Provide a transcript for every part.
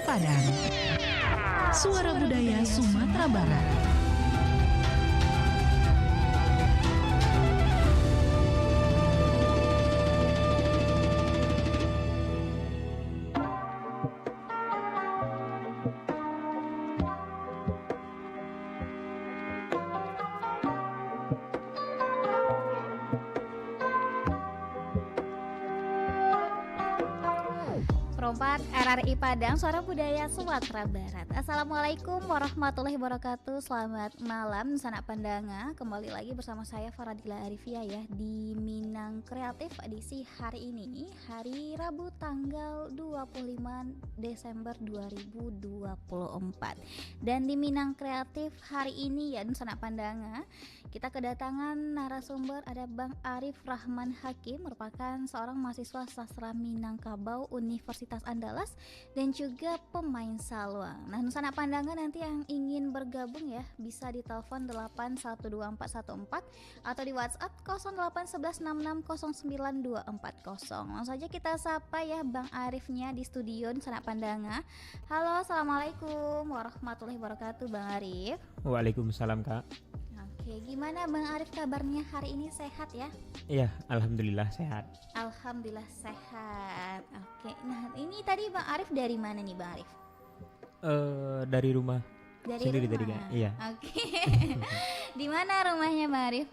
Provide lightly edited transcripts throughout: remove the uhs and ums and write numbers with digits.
Padang. Suara Budaya Sumatera Barat. Perompak RRI Padang, Suara Budaya Sumatera Barat. Assalamualaikum warahmatullahi wabarakatuh. Selamat malam sanak pandanga. Kembali lagi bersama saya Faradila Arifia ya di Minang Kreatif edisi hari ini, hari Rabu tanggal 25 Desember 2024. Dan di Minang Kreatif hari ini ya sanak pandanga, kita kedatangan narasumber, ada Bang Arif Rahman Hakim, merupakan seorang mahasiswa sastra Minangkabau Universitas Andalas dan juga pemain salwang. Nah, sanak pandangan nanti yang ingin bergabung ya bisa di telepon 812414 atau di WhatsApp 0811660924. Langsung saja kita sapa ya Bang Arifnya di studio sanak pandanga. Halo, assalamualaikum warahmatullahi wabarakatuh Bang Arif. Waalaikumsalam Kak. Oke, gimana Bang Arif kabarnya hari ini, sehat ya? Iya, alhamdulillah sehat. Alhamdulillah sehat. Oke, nah ini tadi Bang Arif dari mana nih Bang Arif? Dari rumah. Dari sendiri rumah. tadi Kak. Iya. Oke. Di mana rumahnya Bang Arif?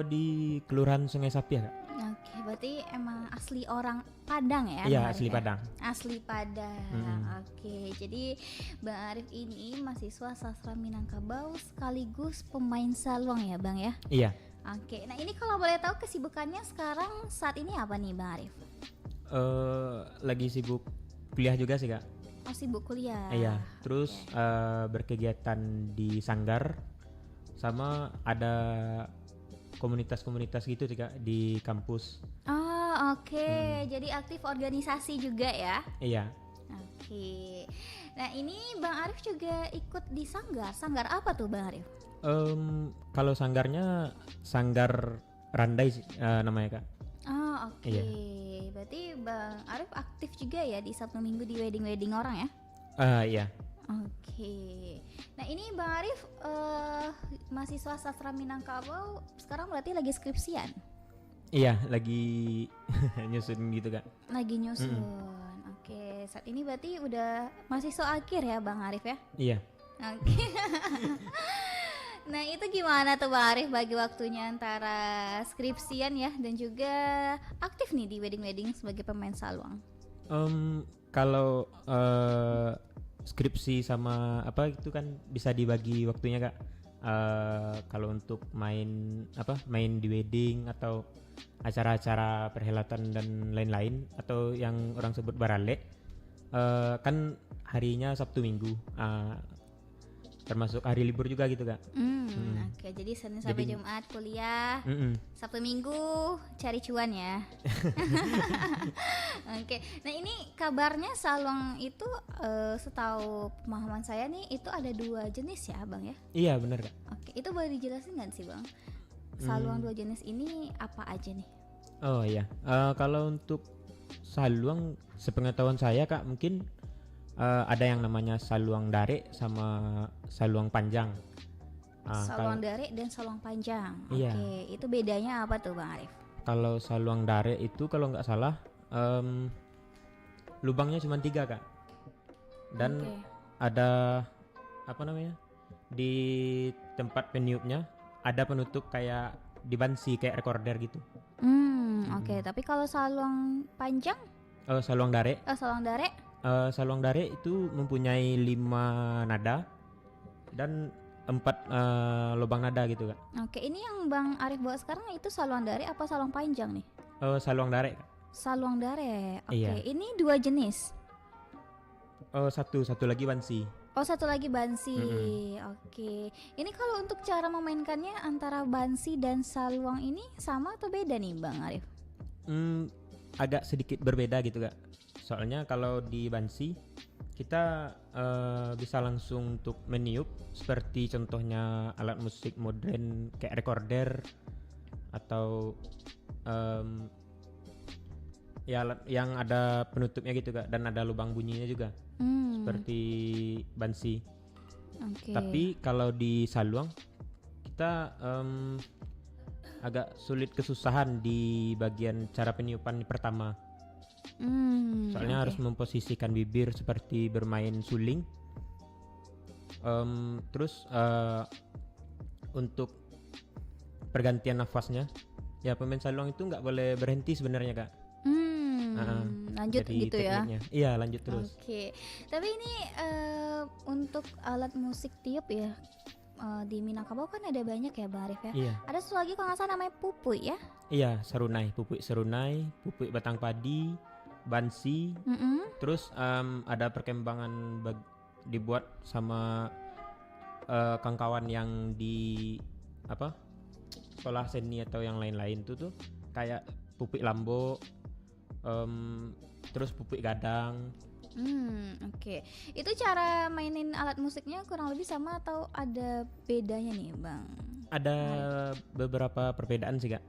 Di Kelurahan Sungai Sapi ya Kak. Oke, berarti emang asli orang Padang ya? Iya, Bang Arif asli ya? Padang. Asli Padang. Oke, jadi Bang Arif ini mahasiswa sastra Minangkabau sekaligus pemain salwang ya Bang ya? Iya. Oke, nah ini kalau boleh tahu kesibukannya sekarang saat ini apa nih Bang Arif? Lagi sibuk kuliah juga sih Kak. Oh, sibuk kuliah. Iya. Terus berkegiatan di sanggar sama ada komunitas-komunitas gitu sih Kak di kampus. Oh, oke. Jadi aktif organisasi juga ya? Iya. Oke. Nah, ini Bang Arif juga ikut di sanggar. Sanggar apa tuh Bang Arif? Kalau sanggarnya sanggar Randai sih, namanya Kak. Oh, oke. Iya. Berarti Bang Arif aktif juga ya di Sabtu Minggu di wedding-wedding orang ya? Iya. Oke. Nah, ini Bang Arif mahasiswa sastra Minangkabau sekarang berarti lagi skripsian? Iya, lagi nyusun gitu Kak. Lagi nyusun. Oke, saat ini berarti udah mahasiswa akhir ya Bang Arif ya? Iya. Oke. Nah, itu gimana tuh Bang Arif bagi waktunya antara skripsian ya dan juga aktif nih di wedding-wedding sebagai pemain salwang? Kalau skripsi sama apa itu kan bisa dibagi waktunya Kak. Kalau untuk main di wedding atau acara-acara perhelatan dan lain-lain atau yang orang sebut barale, kan harinya Sabtu Minggu, termasuk hari libur juga gitu Kak. Oke, jadi Senin sampai Jumat kuliah, Sabtu Minggu cari cuan ya. Oke, nah ini kabarnya salwang itu setahu pemahaman saya nih itu ada 2 jenis ya Bang ya? Iya benar Kak. Oke, itu boleh dijelasin nggak sih Bang? Salwang 2 jenis ini apa aja nih? Oh iya, kalau untuk salwang sepengetahuan saya Kak mungkin ada yang namanya saluang dare sama saluang panjang. Saluang dare dan saluang panjang. Iya. Oke, itu bedanya apa tuh Bang Arif? Kalau saluang dare itu kalau nggak salah lubangnya cuma 3 Kak. Dan Oke. ada apa namanya? Di tempat peniupnya ada penutup kayak di bansi kayak recorder gitu. Oke, tapi kalau saluang panjang? Saluang dare. Saluang dare? Saluang dare itu mempunyai 5 nada dan 4 lubang nada gitu Kak. Oke, ini yang Bang Arif bawa sekarang itu saluang dare apa saluang panjang nih? Saluang dare Kak. Saluang dare. Oke, Iya. ini 2 jenis. Satu lagi bansi. Oh, satu lagi bansi. Oke. Ini kalau untuk cara memainkannya antara bansi dan saluang ini sama atau beda nih Bang Arif? Agak sedikit berbeda gitu Kak. Soalnya kalau di bansi kita bisa langsung untuk meniup seperti contohnya alat musik modern kayak recorder atau ya alat yang ada penutupnya gitu Kak, dan ada lubang bunyinya juga. seperti bansi. Oke. Tapi kalau di saluang kita agak sulit kesusahan di bagian cara peniupan pertama. Soalnya oke. harus memposisikan bibir seperti bermain suling. Terus untuk pergantian nafasnya, ya pemain saluang itu nggak boleh berhenti sebenarnya kak. Lanjut Jadi gitu ya. tekniknya. Iya lanjut terus. Oke. Tapi ini untuk alat musik tiup ya, di Minangkabau kan ada banyak ya Bang Arif ya. Iya, Ada satu lagi kalau nggak salah namanya pupuy ya. iya serunai, pupuk batang padi, bansi. Terus ada perkembangan dibuat sama kawan-kawan yang di apa sekolah seni atau yang lain-lain tuh kayak pupuk lambo, terus pupuk gadang. Oke. Itu cara mainin alat musiknya kurang lebih sama atau ada bedanya nih Bang? Ada beberapa perbedaan sih kak.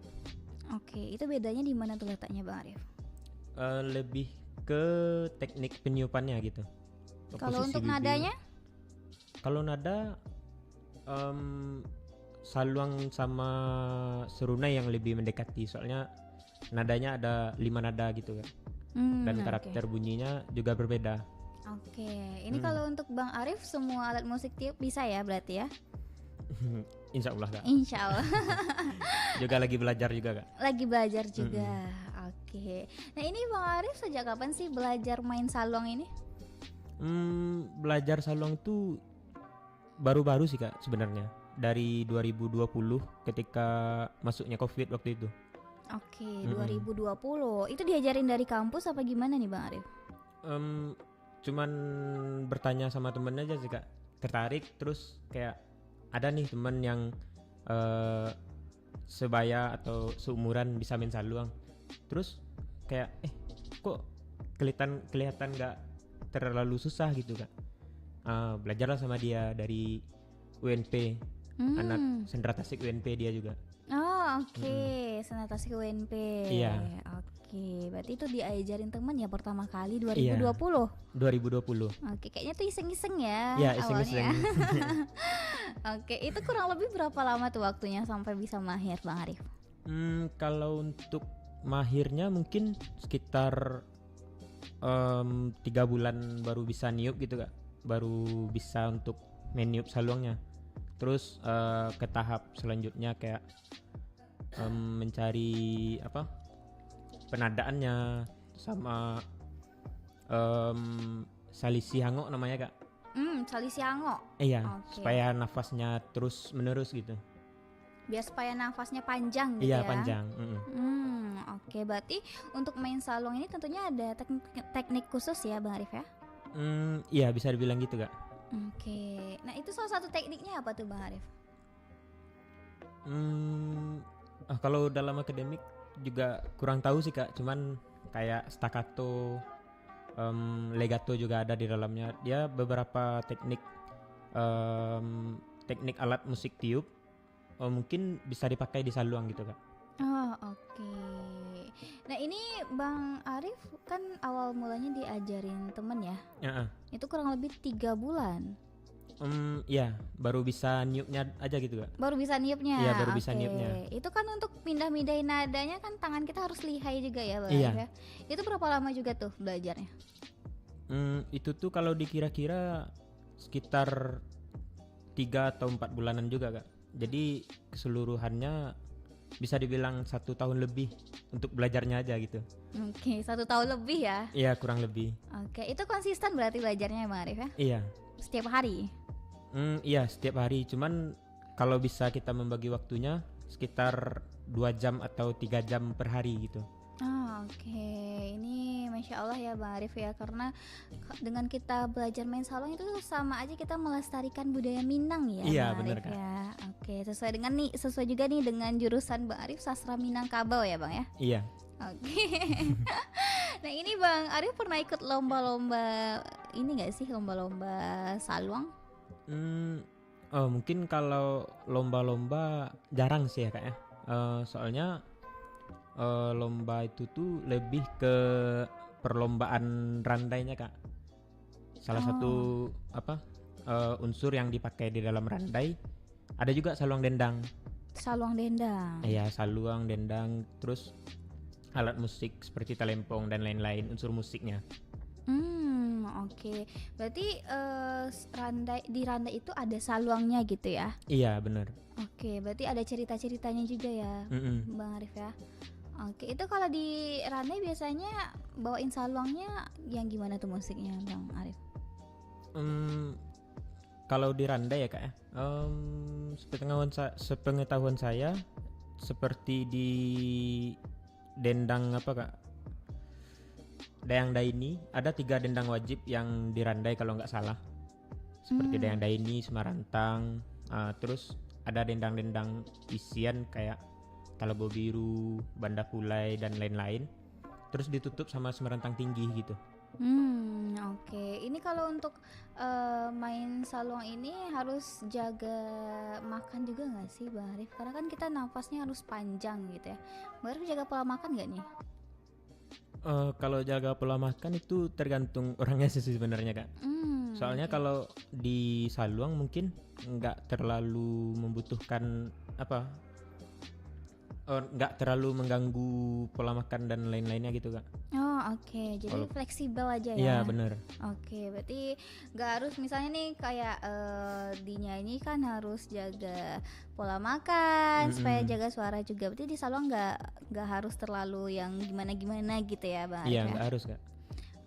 Oke, itu bedanya di mana tuh letaknya Bang Arif? Lebih ke teknik peniupannya gitu. Kalau Posisi untuk bibir. nadanya? Kalau nada saluang sama serunai yang lebih mendekati, soalnya nadanya ada 5 nada gitu kan. Dan Oke. karakter bunyinya juga berbeda. Oke, ini kalau untuk Bang Arif semua alat musik tiup bisa ya berarti ya? Insya Allah kak. Insya Allah. Juga lagi belajar juga kak. Lagi belajar juga. Oke. Nah ini Bang Arif sejak kapan sih belajar main saluang ini? Belajar saluang itu baru-baru sih kak sebenarnya. Dari 2020 ketika masuknya COVID waktu itu. Oke, 2020. Itu diajarin dari kampus apa gimana nih Bang Arif? Cuman bertanya sama temen aja sih kak, tertarik. Terus kayak ada nih temen yang sebaya atau seumuran bisa main saluang. Terus kayak kok kelihatan nggak terlalu susah gitu kak. Belajarlah sama dia dari UNP, anak sentra tasik UNP dia juga. Oh oke, senat tasik UNP. Iya. Oke, berarti itu diajarin teman ya pertama kali Iya. 2020. 2020. Oke, kayaknya tuh iseng-iseng ya Iya awalnya. iseng-iseng. Oke, itu kurang lebih berapa lama tuh waktunya sampai bisa mahir Bang Arif? Kalau untuk mahirnya mungkin sekitar 3 bulan baru bisa niup gitu kak, baru bisa untuk main niup saluangnya. Terus ke tahap selanjutnya kayak mencari penadaannya sama salisi hangok namanya kak. Salisi hango. Iya, Oke. supaya nafasnya terus menerus gitu. Biar supaya nafasnya panjang gitu Iya ya. panjang. Oke, berarti untuk main saluang ini tentunya ada teknik khusus ya Bang Arif ya? Iya bisa dibilang gitu kak. Oke, nah itu salah satu tekniknya apa tuh Bang Arif? Kalau dalam akademik juga kurang tahu sih kak, cuman kayak staccato, legato juga ada di dalamnya. Dia beberapa teknik alat musik tiup mungkin bisa dipakai di saluang gitu kak. Oh oke. Nah ini Bang Arif kan awal mulanya diajarin temen ya? Itu kurang lebih 3 bulan. Ya baru bisa niupnya aja gitu kak. Baru bisa niupnya. Iya, baru bisa Oke. niupnya. Itu kan untuk pindah-pindahin nadanya kan tangan kita harus lihai juga ya Bang Iya. Arif ya? Itu berapa lama juga tuh belajarnya? Itu tuh kalau dikira-kira sekitar 3 atau 4 bulanan juga kak. Jadi keseluruhannya bisa dibilang 1 tahun lebih untuk belajarnya aja gitu. Oke, 1 tahun lebih ya? Iya kurang lebih. Oke, itu konsisten berarti belajarnya Bang Arif ya? Iya. Setiap hari? Iya setiap hari. Cuman kalau bisa kita membagi waktunya sekitar 2 jam atau 3 jam per hari gitu. Oke, ini Masya Allah ya Bang Arif ya, karena dengan kita belajar main saluang itu sama aja kita melestarikan budaya Minang ya Iya, Bang bener, Arif Kak. ya. Oke, sesuai juga nih dengan jurusan Bang Arif sastra Minangkabau ya Bang ya. Iya. Oke. Nah ini Bang Arif pernah ikut lomba-lomba ini gak sih, lomba-lomba saluang? Mungkin kalau lomba-lomba jarang sih ya kak ya. Soalnya lomba itu tuh lebih ke perlombaan randainya kak. Salah satu apa unsur yang dipakai di dalam randai. Ada juga saluang dendang. Saluang dendang. Iya, saluang dendang, terus alat musik seperti talempong dan lain-lain unsur musiknya. Oke. Berarti di randai itu ada saluangnya gitu ya? Iya, benar. Oke, berarti ada cerita-ceritanya juga ya, Bang Arif ya. Oke, itu kalau di randai biasanya bawain saluangnya yang gimana tuh musiknya, Bang Arif? Kalau di randai ya kak ya, sepengetahuan saya seperti di dendang apa kak, dayang daini ada 3 dendang wajib yang dirandai kalau nggak salah, seperti dayang daini, semarantang, terus ada dendang-dendang isian kayak talabo biru, banda pulai dan lain-lain, terus ditutup sama semarantang tinggi gitu. Oke. Ini kalau untuk main saluang ini harus jaga makan juga nggak sih, Bang Arif? Karena kan kita nafasnya harus panjang gitu ya. Bang Arif jaga pola makan nggak nih? Kalau jaga pola makan itu tergantung orangnya sih sebenarnya kak. Soalnya kalau di saluang mungkin nggak terlalu membutuhkan nggak terlalu mengganggu pola makan dan lain-lainnya gitu kak. Oke. Jadi fleksibel aja ya. Iya benar. Oke, berarti nggak harus misalnya nih kayak dinyanyi kan harus jaga pola makan supaya jaga suara juga. Berarti di salon nggak harus terlalu yang gimana-gimana gitu ya, Bang Arif? Iya, ya? nggak harus kak.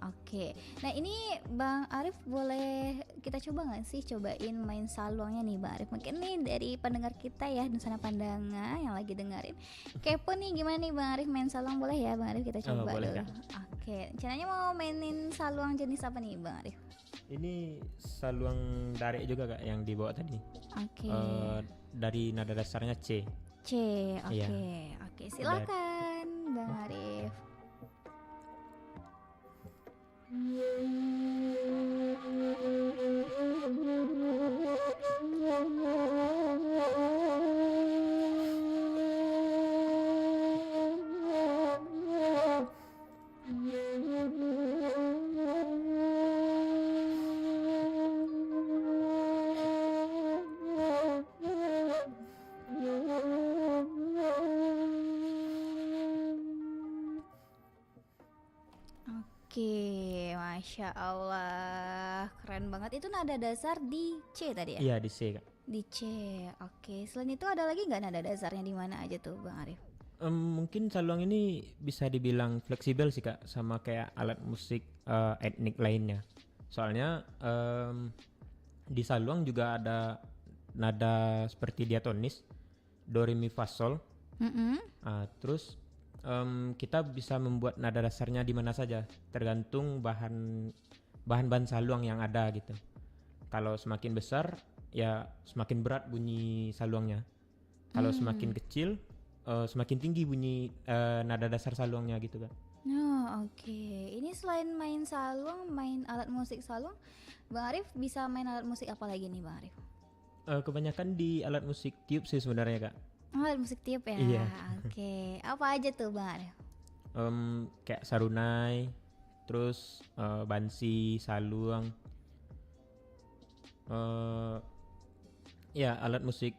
Oke, nah ini Bang Arif boleh kita coba nggak sih cobain main saluangnya nih Bang Arif? Mungkin nih dari pendengar kita ya di sana Pandanga yang lagi dengerin kepo nih gimana nih Bang Arif main saluang, boleh ya Bang Arif kita coba boleh, dulu. Kak. Oke, rencananya mau mainin saluang jenis apa nih Bang Arif? Ini saluang darik juga kak yang dibawa tadi. Oke. Dari nada dasarnya C. C, oke. Iya. Oke, silakan Bang Arif. Oke, Masya Allah, keren banget. Itu nada dasar di C tadi ya? Iya di C kak. Di C, oke. Selain itu ada lagi nggak nada dasarnya di mana aja tuh Bang Arif? Mungkin saluang ini bisa dibilang fleksibel sih kak, sama kayak alat musik etnik lainnya. Soalnya di saluang juga ada nada seperti diatonis, do re mi fa sol. Terus kita bisa membuat nada dasarnya di mana saja, tergantung bahan saluang yang ada gitu. Kalau semakin besar ya semakin berat bunyi saluangnya. Kalau semakin kecil semakin tinggi bunyi nada dasar saluangnya gitu kan. Oke. Ini selain main saluang, main alat musik saluang, Bang Arif bisa main alat musik apa lagi nih Bang Arif? Kebanyakan di alat musik tiup sih sebenarnya kak. Alat musik tiup ya? Iya. Oke. Apa aja tuh Bang Arif? Kayak sarunai, terus bansi, saluang. Ya alat musik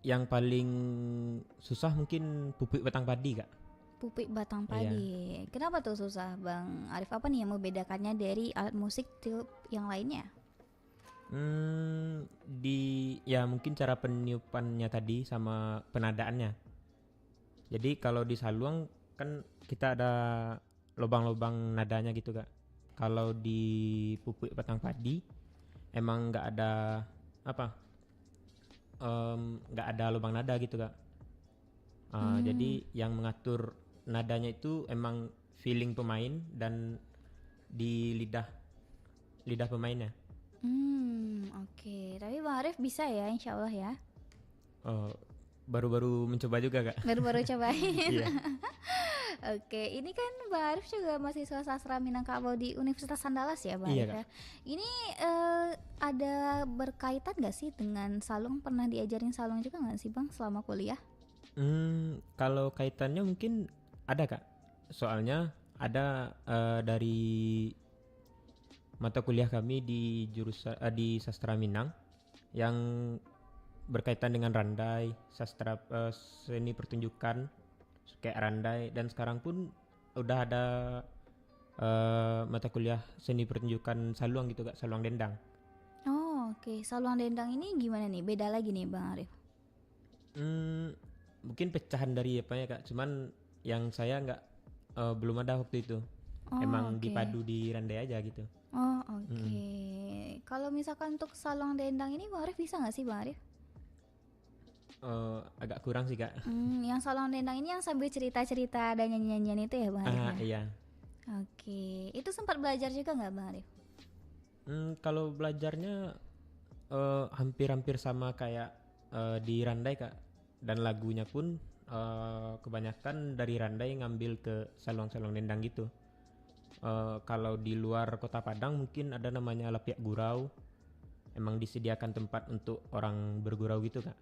yang paling susah mungkin pupik batang padi kak. Pupik batang padi. Kenapa tuh susah Bang Arif? Apa nih yang membedakannya dari alat musik tiup yang lainnya? Ya mungkin cara peniupannya tadi sama penadaannya. Jadi kalau di saluang kan kita ada lubang-lubang nadanya gitu kak. Kalau di pupuk batang padi emang nggak ada nggak ada lubang nada gitu kak. Jadi yang mengatur nadanya itu emang feeling pemain dan di lidah pemainnya. Oke. Tapi Bang Arif bisa ya insya Allah ya? Baru-baru mencoba juga kak. Baru-baru cobain. Iya. Oke, ini kan Bang Arif juga mahasiswa sastra Minangkabau di Universitas Andalas ya Bang Iya, Arif ya? Ini ada berkaitan gak sih dengan saluang? Pernah diajarin saluang juga gak sih Bang selama kuliah? Kalau kaitannya mungkin ada kak. Soalnya ada dari mata kuliah kami di jurusan di sastra Minang yang berkaitan dengan randai, sastra seni pertunjukan kayak randai, dan sekarang pun udah ada mata kuliah seni pertunjukan saluang gitu Kak, saluang dendang. Oh, oke. Saluang dendang ini gimana nih? Beda lagi nih Bang Arif. Mungkin pecahan dari apa ya Kak, cuman yang saya nggak belum ada waktu itu. Oh, Emang oke. dipadu di randai aja gitu. Oh, oke. Kalau misalkan untuk saluang dendang ini Bang Arif bisa nggak sih Bang Arif? Agak kurang sih Kak. Yang saluang dendang ini yang sambil cerita-cerita dan nyanyian-nyanyian itu ya Bang Arif ya? Iya. Oke. Itu sempat belajar juga nggak Bang Arif? Kalau belajarnya hampir-hampir sama kayak di randai Kak, dan lagunya pun kebanyakan dari randai ngambil ke saluang-saluang dendang gitu. Kalau di luar kota Padang mungkin ada namanya Lapiak Gurau, emang disediakan tempat untuk orang bergurau gitu Kak.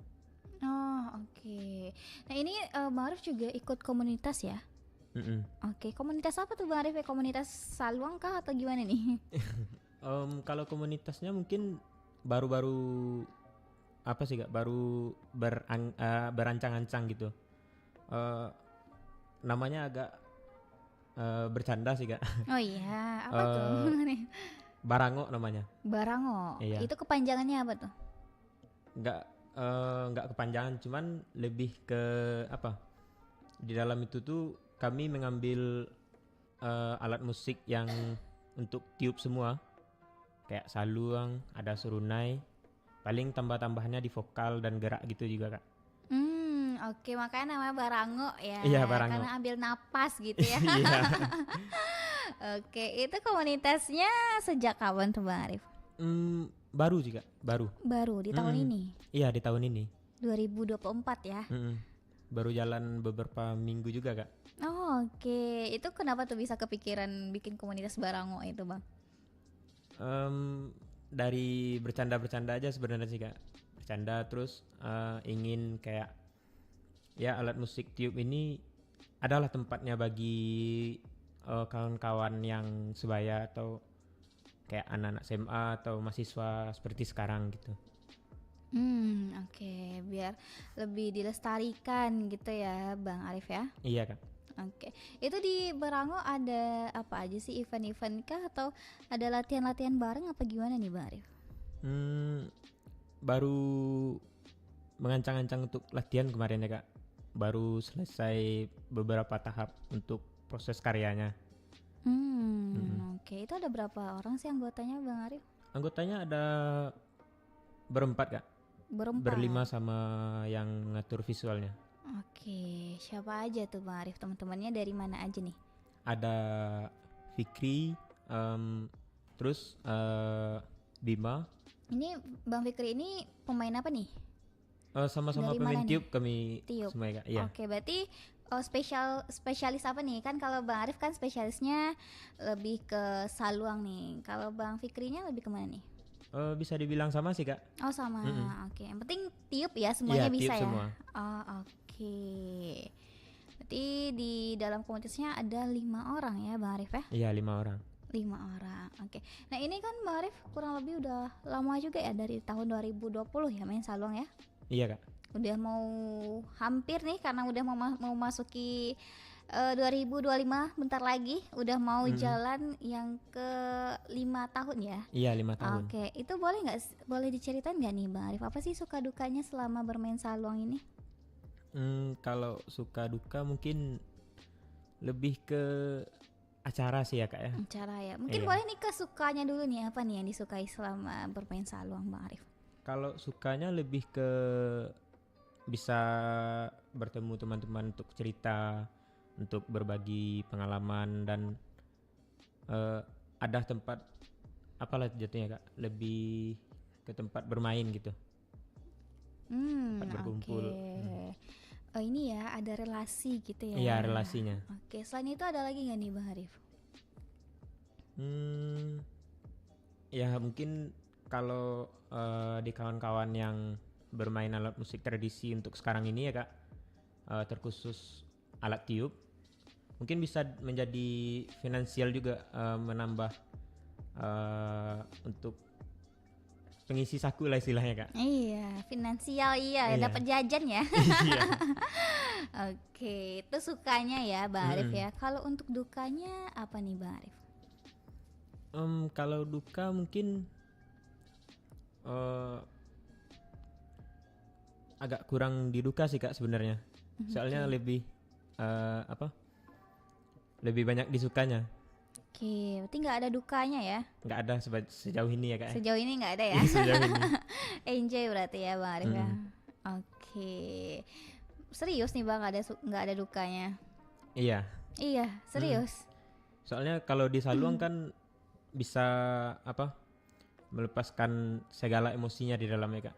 Oh, oke. Nah, ini Bang Arif juga ikut komunitas ya? Mm-mm. Oke, komunitas apa tuh Bang Arif ya? Komunitas saluang kah atau gimana nih? Kalau komunitasnya mungkin baru-baru apa sih Kak, baru berancang-ancang gitu. Eh, Namanya agak bercanda sih Kak. Oh iya, apa tuh? Barango namanya. Barango. Iya. Itu kepanjangannya apa tuh? Nggak kepanjangan, cuman lebih ke apa? Di dalam itu tuh kami mengambil alat musik yang untuk tiup semua, kayak saluang, ada surunai, paling tambah-tambahannya di vokal dan gerak gitu juga Kak. Oke, makanya namanya Barango ya. Iya, Barango. Karena ambil napas gitu ya. Iya. Oke, itu komunitasnya sejak kapan tuh Bang Arif? Baru juga, baru. Baru di tahun ini, Iya, di tahun ini. 2024 ya. Baru jalan beberapa minggu juga Kak. Oh, oke. Itu kenapa tuh bisa kepikiran bikin komunitas Barango itu Bang? Dari bercanda-bercanda aja sebenarnya sih Kak. Bercanda terus ingin kayak ya alat musik tiup ini adalah tempatnya bagi kawan-kawan yang sebaya atau kayak anak-anak SMA atau mahasiswa seperti sekarang gitu. Oke, biar lebih dilestarikan gitu ya Bang Arif ya. Iya Kak. Oke, itu di Barango ada apa aja sih, event-event kah atau ada latihan-latihan bareng apa gimana nih Bang Arif? Baru mengancang-ancang untuk latihan kemarin ya Kak. Baru selesai beberapa tahap untuk proses karyanya. Oke, itu ada berapa orang sih anggotanya Bang Arif? Anggotanya ada berempat Kak. Berempat. Berlima sama yang ngatur visualnya. Oke, siapa aja tuh Bang Arif? Teman-temannya dari mana aja nih? Ada Fikri, terus Bima. Ini Bang Fikri ini pemain apa nih? Sama-sama Dari pemain mana nih? tiup kami Tiup. semua ya Kak. Iya. Oke, berarti spesialis apa nih? Kan kalau Bang Arif kan spesialisnya lebih ke saluang nih. Kalau Bang Fikrinya lebih kemana nih? Bisa dibilang sama sih Kak. Oh sama, oke. Yang penting tiup ya, semuanya Iya, bisa tiup ya. semua. Oh oke. Berarti di dalam komunitasnya ada 5 orang ya Bang Arif ya? Iya, 5 orang. 5 orang, oke. Nah ini kan Bang Arif kurang lebih udah lama juga ya, dari tahun 2020 ya main saluang ya? Iya Kak. Udah mau hampir nih, karena udah mau masuki 2025 bentar lagi, udah mau jalan yang ke 5 tahun ya. Iya, 5 tahun. Oke, itu boleh diceritain nggak nih Bang Arif, apa sih suka dukanya selama bermain saluang ini? Kalau suka duka mungkin lebih ke acara sih ya Kak ya. Acara ya, mungkin Iya. boleh nih kesukanya dulu nih, apa nih yang disukai selama bermain saluang Bang Arif? Kalau sukanya lebih ke bisa bertemu teman-teman untuk cerita, untuk berbagi pengalaman, dan ada tempat apalah jatuhnya Kak, lebih ke tempat bermain gitu. Tempat berkumpul. Ini ya ada relasi gitu ya. Iya, relasinya. Oke, selain itu ada lagi nggak nih Bang Arif? Ya mungkin kalau di kawan-kawan yang bermain alat musik tradisi untuk sekarang ini ya Kak, terkhusus alat tiup, mungkin bisa menjadi finansial juga, menambah untuk pengisi saku lah istilahnya kak. Iya, finansial iya, Iya. dapat jajan ya. Iya. Oke, itu sukanya ya Bang Arif Mm-mm. ya. Kalau untuk dukanya apa nih Bang Arif? Kalau duka mungkin eh, agak kurang diduka sih kak sebenarnya. Soalnya lebih apa? Lebih banyak disukanya. Oke, berarti nggak ada dukanya ya? Nggak ada sejauh ini ya kak. Sejauh ini nggak ada ya? Sejauh ini. Enjoy berarti ya Bang Arif ya. Mm. Oke, serius nih Bang, nggak ada dukanya? Iya. Iya, serius. Soalnya kalau di Saluang kan bisa apa? Melepaskan segala emosinya di dalamnya kak.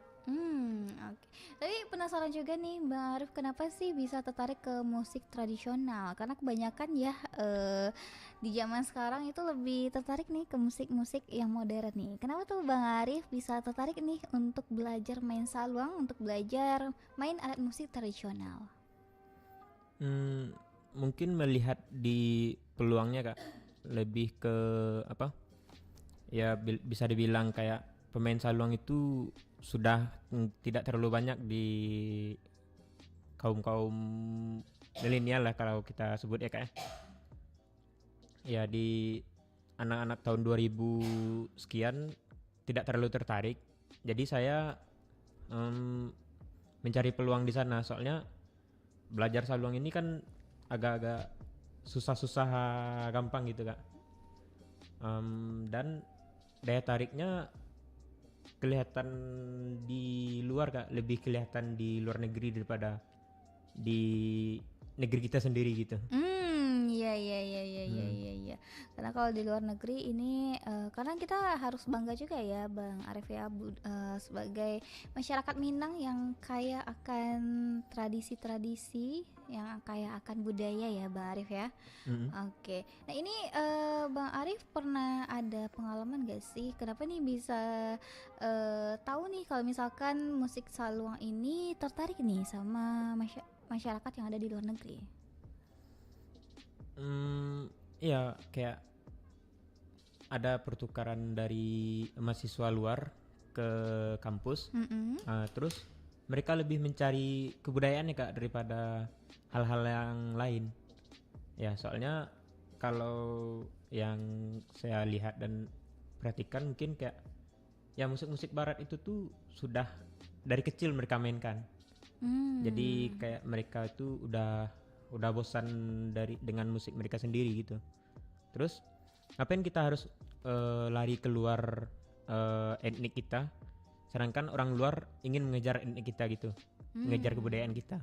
Oke. Tapi penasaran juga nih Bang Arif, kenapa sih bisa tertarik ke musik tradisional? Karena kebanyakan ya di zaman sekarang itu lebih tertarik nih ke musik-musik yang modern nih. Kenapa tuh Bang Arif bisa tertarik nih untuk belajar main saluang, untuk belajar main alat musik tradisional? Mungkin melihat di peluangnya kak, lebih ke apa? Ya bisa dibilang kayak pemain saluang itu sudah tidak terlalu banyak di kaum milenial lah kalau kita sebut ya kak ya. Ya di anak-anak tahun 2000 sekian tidak terlalu tertarik. Jadi saya mencari peluang di sana. Soalnya belajar saluang ini kan agak-agak susah-susah gampang gitu kak. Dan daya tariknya kelihatan di luar kak, lebih kelihatan di luar negeri daripada di negeri kita sendiri gitu. Iya iya iya iya iya iya iya. Karena kalau di luar negeri ini karena kita harus bangga juga ya Bang Arif ya sebagai masyarakat Minang yang kaya akan tradisi-tradisi, yang kaya akan budaya ya Bang Arif ya. Oke. Nah ini Bang Arif pernah ada pengalaman gak sih? Kenapa nih bisa tahu nih kalau misalkan musik saluang ini tertarik nih sama masyarakat yang ada di luar negeri? Ya kayak ada pertukaran dari mahasiswa luar ke kampus. Terus mereka lebih mencari kebudayaannya kak daripada hal-hal yang lain. Ya soalnya kalau yang saya lihat dan perhatikan mungkin kayak ya musik-musik barat itu tuh sudah dari kecil mereka mainkan. Jadi kayak mereka itu udah bosan dengan musik mereka sendiri gitu. Terus ngapain kita harus lari keluar etnik kita, sedangkan orang luar ingin mengejar etnik kita gitu, mengejar kebudayaan kita.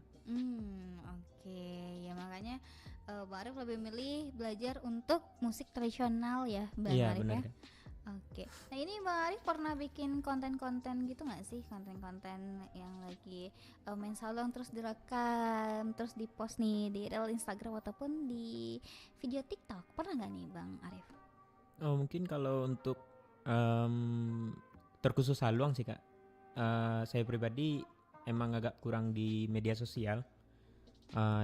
Oke, ya makanya Bang Arif lebih milih belajar untuk musik tradisional ya Bang Iya Arif benar ya. Kak. Oke, nah ini Bang Arif pernah bikin konten-konten gitu nggak sih, konten-konten yang lagi main salon terus direkam terus dipost nih di reel Instagram ataupun di video TikTok, pernah nggak nih Bang Arif? Mungkin kalau untuk terkhusus Saluang sih kak, saya pribadi emang agak kurang di media sosial.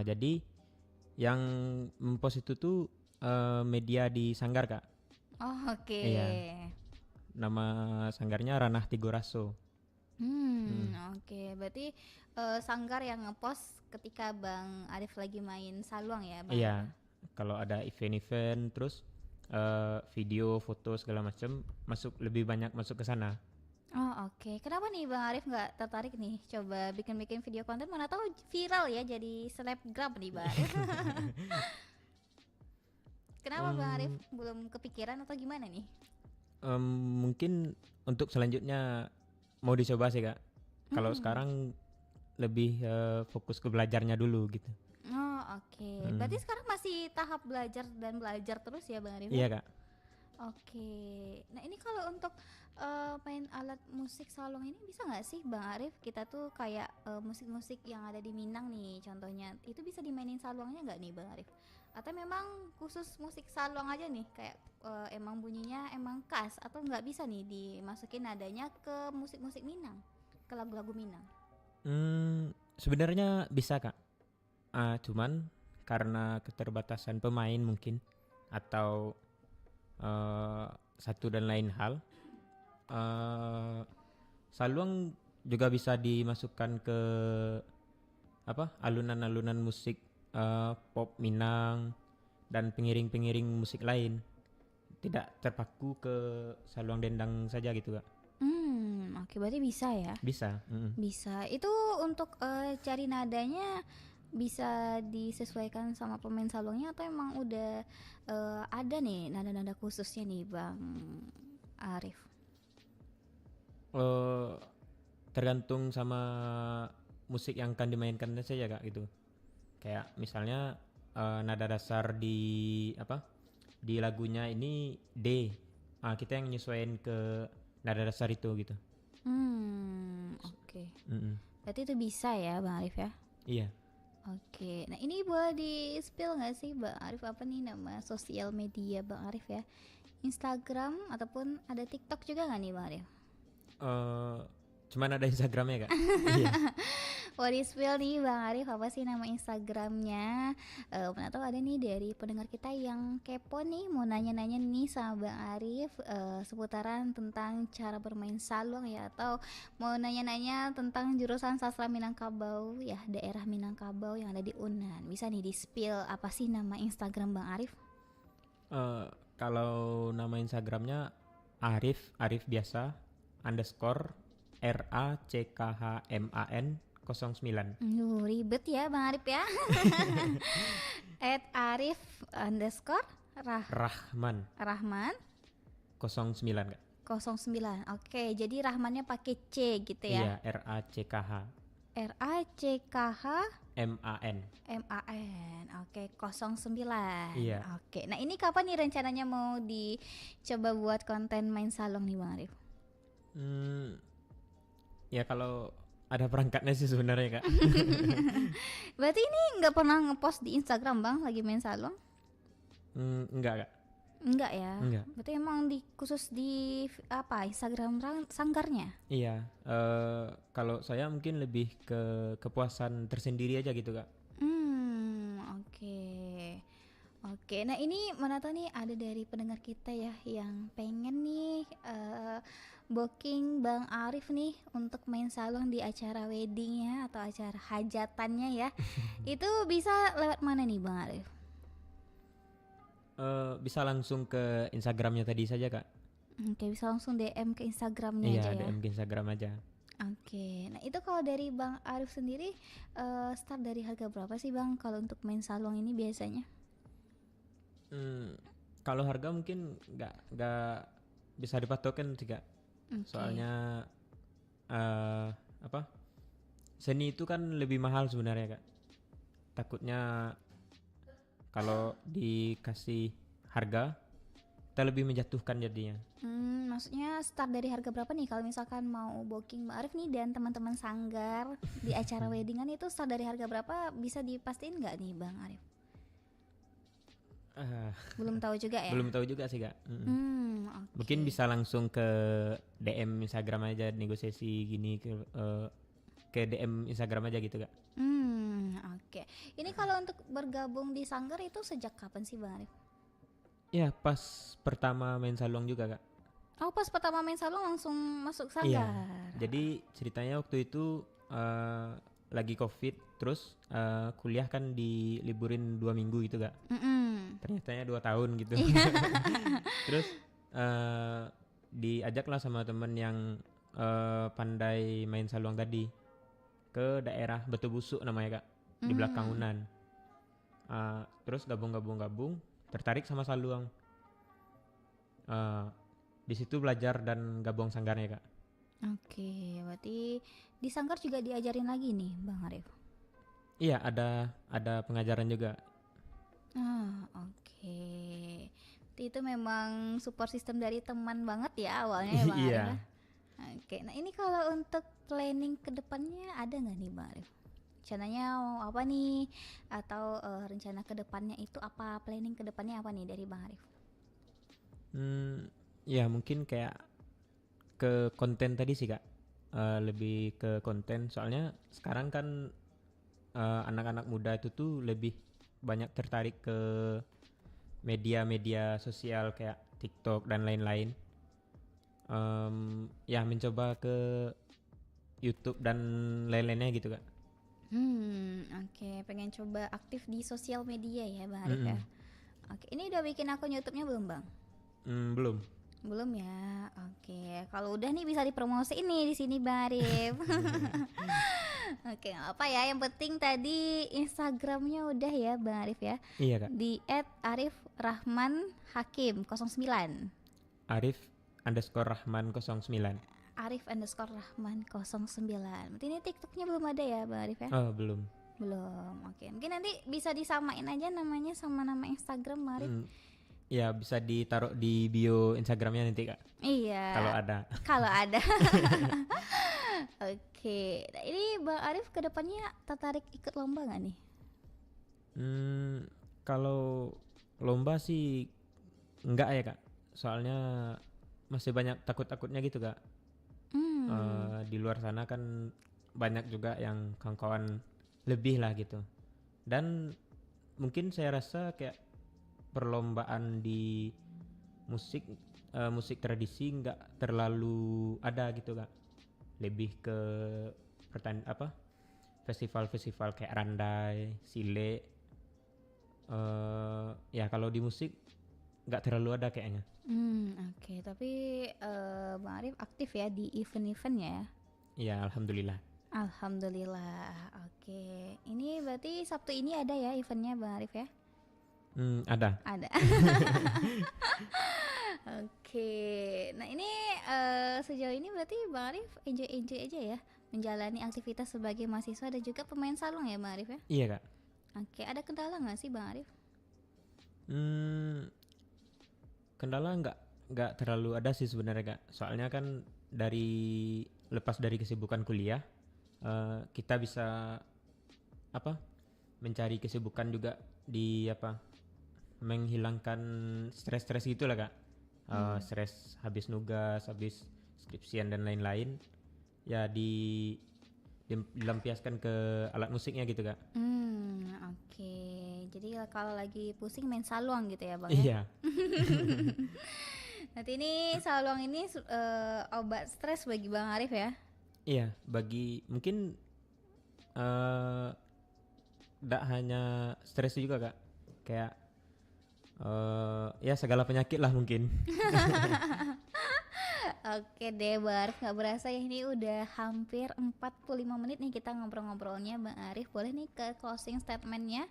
Jadi yang mempost itu tuh media di Sanggar kak. Oh, oke. Iya. Nama sanggarnya Ranah Tigoraso. Oke, berarti Sanggar yang ngepost ketika Bang Arif lagi main saluang ya Bang? Iya. Kalau ada event-event terus video, foto segala macam lebih banyak masuk ke sana. Oh oke, kenapa nih Bang Arif nggak tertarik nih coba bikin-bikin video konten, mana tahu viral ya jadi selebgram nih Bang Arif. Kenapa Bang Arif belum kepikiran atau gimana nih? Mungkin untuk selanjutnya mau dicoba sih kak. Kalau sekarang lebih fokus ke belajarnya dulu gitu. Oh oke, berarti sekarang masih tahap belajar dan belajar terus ya Bang Arif? Iya kak. Oke, nah ini kalau untuk main alat musik salong ini bisa nggak sih Bang Arif, kita tuh kayak musik-musik yang ada di Minang nih contohnya, itu bisa dimainin salongnya nggak nih Bang Arif? Atau memang khusus musik salong aja nih, kayak emang bunyinya emang khas, atau nggak bisa nih dimasukin nadanya ke musik-musik Minang, ke lagu-lagu Minang? Sebenarnya bisa kak. Cuman karena keterbatasan pemain mungkin atau satu dan lain hal. eh Saluang juga bisa dimasukkan ke alunan-alunan musik pop Minang dan pengiring-pengiring musik lain. Tidak terpaku ke saluang dendang saja gitu Kak. Oke, berarti bisa ya? Bisa. Bisa. Itu untuk cari nadanya bisa disesuaikan sama pemain saluangnya atau emang udah ada nih nada-nada khususnya nih Bang Arif? Tergantung sama musik yang akan dimainkan saja Kak gitu. Kayak misalnya nada dasar di lagunya ini D. Kita yang nyesuaiin ke nada dasar itu gitu. Oke. Mm-mm. Berarti itu bisa ya Bang Arif ya? Iya. Oke. Nah, ini boleh di-spill nggak sih Bang Arif apa nih nama sosial media Bang Arif ya? Instagram ataupun ada TikTok juga nggak nih Bang Arif? Cuman ada Instagramnya Kak. Iya. Mau di-spill nih Bang Arif apa sih nama Instagramnya? Mana tahu ada nih dari pendengar kita yang kepo nih mau nanya-nanya nih sama Bang Arif seputaran tentang cara bermain saluang ya, atau mau nanya-nanya tentang jurusan sastra Minangkabau ya, daerah Minangkabau yang ada di Unan. Bisa nih di-spill apa sih nama Instagram Bang Arif? Kalau nama Instagramnya Arif biasa _ RACKHMAN 09. Ribet ya Bang Arif ya. @arif underscore Rahman Rahman 09 Kak. 09. Oke, jadi Rahmannya pakai C gitu ya. Iya, RACKH RACKH MAN. MAN. Oke, 09. Iya. Oke. Nah, ini kapan nih rencananya mau dicoba buat konten main salong nih Bang Arif? Ya kalau ada perangkatnya sih sebenarnya Kak. Berarti ini nggak pernah ngepost di Instagram Bang lagi main salong? Enggak Kak. Enggak ya. Enggak. Berarti emang khusus di Instagram sanggarnya? Iya, kalau saya mungkin lebih ke kepuasan tersendiri aja gitu Kak. Oke. Oke, nah ini mana tahu nih ada dari pendengar kita ya yang pengen nih booking Bang Arif nih untuk main salon di acara weddingnya atau acara hajatannya ya. Itu bisa lewat mana nih Bang Arif? Bisa langsung ke Instagramnya tadi saja Kak. Oke, bisa langsung DM ke Instagramnya Iya, aja ya. DM ke Instagram aja. Oke, nah itu kalau dari Bang Arif sendiri start dari harga berapa sih Bang kalau untuk main salon ini biasanya? Kalau harga mungkin nggak bisa dipatokin sih Kak. Oke. Soalnya seni itu kan lebih mahal sebenarnya Kak. Takutnya kalau dikasih harga kita lebih menjatuhkan jadinya. Maksudnya start dari harga berapa nih kalau misalkan mau booking Bang Arif nih dan teman-teman sanggar di acara weddingan itu start dari harga berapa, bisa dipastiin nggak nih Bang Arif? Belum tahu juga ya? Belum tahu juga sih Kak. Okay. Mungkin bisa langsung ke DM Instagram aja, negosiasi gini ke DM Instagram aja gitu Kak. Oke. Ini kalau untuk bergabung di sanggar itu sejak kapan sih Bang Arif? Ya pas pertama main salong juga Kak. Oh, pas pertama main salon langsung masuk sanggar. Iya. Jadi ceritanya waktu itu lagi COVID, terus kuliah kan diliburin 2 minggu gitu Kak. Ternyatanya 2 tahun gitu. Terus diajaklah sama temen yang pandai main saluang tadi ke daerah Batu Busuk namanya Kak, di belakang Unan. Terus gabung tertarik sama saluang. Di situ belajar dan gabung sanggarnya Kak. Oke, berarti di sanggar juga diajarin lagi nih Bang Arif? Iya, ada pengajaran juga. Oke. Itu memang support system dari teman banget ya awalnya ya Bang Arif? Iya. Oke, nah ini kalau untuk planning kedepannya ada nggak nih Bang Arif? Rencananya mau apa nih? Atau rencana kedepannya itu apa? Planning kedepannya apa nih dari Bang Arif? Ya mungkin kayak ke konten tadi sih Kak. Lebih ke konten, soalnya sekarang kan anak-anak muda itu tuh lebih banyak tertarik ke media-media sosial kayak TikTok dan lain-lain. Ya mencoba ke YouTube dan lain-lainnya gitu Kak. Oke, pengen coba aktif di sosial media ya Bang Arif ya. Mm-mm. Oke, ini udah bikin akun YouTube-nya belum Bang? Belum. Belum ya. Oke, kalau udah nih bisa dipromosiin nih di sini Bang Arif. Oke, nggak apa ya. Yang penting tadi Instagramnya udah ya Bang Arif ya. Iya Kak. Di @arifrahmanhakim09. Arif_Rahman09. Arif_Rahman09. Berarti ini TikToknya belum ada ya Bang Arif ya? Oh belum. Belum. Oke, mungkin nanti bisa disamain aja namanya sama nama Instagram Bang Arif. Ya bisa ditaruh di bio Instagramnya nanti Kak. Iya. Kalau ada. Kalau ada. Oke, nah ini Bang Arif kedepannya tertarik ikut lomba nggak nih? Kalau lomba sih enggak ya Kak. Soalnya masih banyak takut-takutnya gitu Kak. Di luar sana kan banyak juga yang kawan-kawan lebih lah gitu. Dan mungkin saya rasa kayak perlombaan di musik tradisi nggak terlalu ada gitu Kak. Lebih ke festival-festival kayak Randai, Sile. Ya kalau di musik nggak terlalu ada kayaknya. Oke, tapi Bang Arif aktif ya di event-event ya? Iya, alhamdulillah. Alhamdulillah. Oke, ini berarti Sabtu ini ada ya eventnya Bang Arif ya? Ada. Ada. Oke, nah ini sejauh ini berarti Bang Arif enjoy aja ya menjalani aktivitas sebagai mahasiswa dan juga pemain salon ya Bang Arif ya? Iya Kak. Oke, ada kendala nggak sih Bang Arif? Kendala nggak terlalu ada sih sebenarnya Kak. Soalnya kan lepas dari kesibukan kuliah, kita bisa mencari kesibukan juga di menghilangkan stres-stres gitulah Kak. Stres habis nugas, habis skripsian dan lain-lain. Ya dilampiaskan ke alat musiknya gitu Kak. Oke. Jadi kalau lagi pusing main saluang gitu ya Bang? Iya. Nanti ini saluang ini obat stres bagi Bang Arif ya? Iya, bagi mungkin tidak hanya stres juga Kak. Kayak ya segala penyakit lah mungkin. Oke deh Bang Arif, gak berasa ya ini udah hampir 45 menit nih kita ngobrol-ngobrolnya Bang Arif. Boleh nih ke closing statementnya,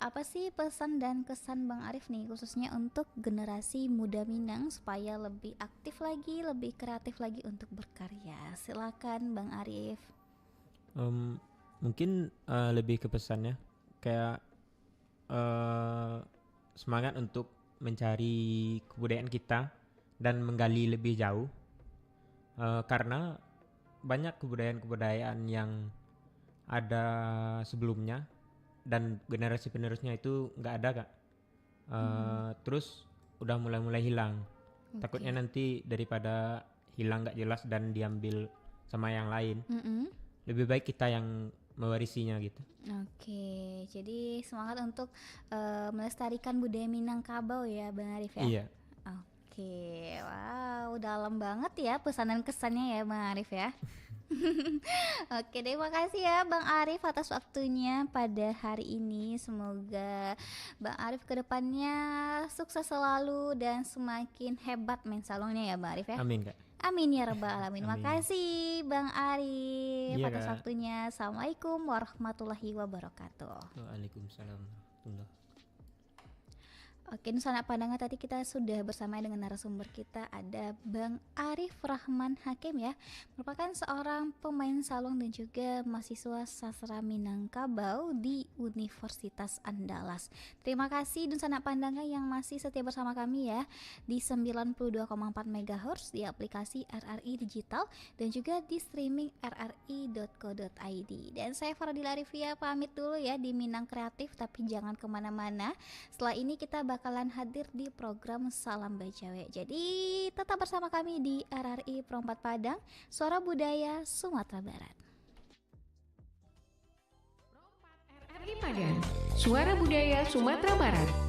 apa sih pesan dan kesan Bang Arif nih khususnya untuk generasi muda Minang supaya lebih aktif lagi, lebih kreatif lagi untuk berkarya. Silakan Bang Arif. Mungkin lebih ke pesannya kayak semangat untuk mencari kebudayaan kita dan menggali lebih jauh. Karena banyak kebudayaan-kebudayaan yang ada sebelumnya dan generasi penerusnya itu nggak ada Kak. Terus udah mulai hilang. Takutnya nanti daripada hilang nggak jelas dan diambil sama yang lain, lebih baik kita yang mewarisinya gitu. Oke, jadi semangat untuk melestarikan budaya Minangkabau ya Bang Arif ya? Iya. Oke, wow, dalam banget ya pesanan kesannya ya Bang Arif ya. Oke, terima kasih ya Bang Arif atas waktunya pada hari ini. Semoga Bang Arif kedepannya sukses selalu dan semakin hebat main salonnya ya Bang Arif ya. Amin Kak. Amin ya rabbal alamin. Makasih Bang Arif Iya, atas Kak. waktunya. Assalamualaikum warahmatullahi wabarakatuh. Waalaikumsalam warahmatullahi. Oke, Nusana Pandangan tadi kita sudah bersama dengan narasumber kita ada Bang Arif Rahman Hakim ya, merupakan seorang pemain salon dan juga mahasiswa sastra Minangkabau di Universitas Andalas. Terima kasih Nusana Pandangan yang masih setia bersama kami ya di 92,4 MHz di aplikasi RRI Digital dan juga di streaming rri.co.id. Dan saya Faradila Arifia pamit dulu ya di Minang Kreatif, tapi jangan kemana-mana. Setelah ini kita bakalan hadir di program Salam Bacawe. Jadi tetap bersama kami di RRI Perempat Padang, Suara Budaya Sumatera Barat. RRI Padang, Suara Budaya Sumatera Barat.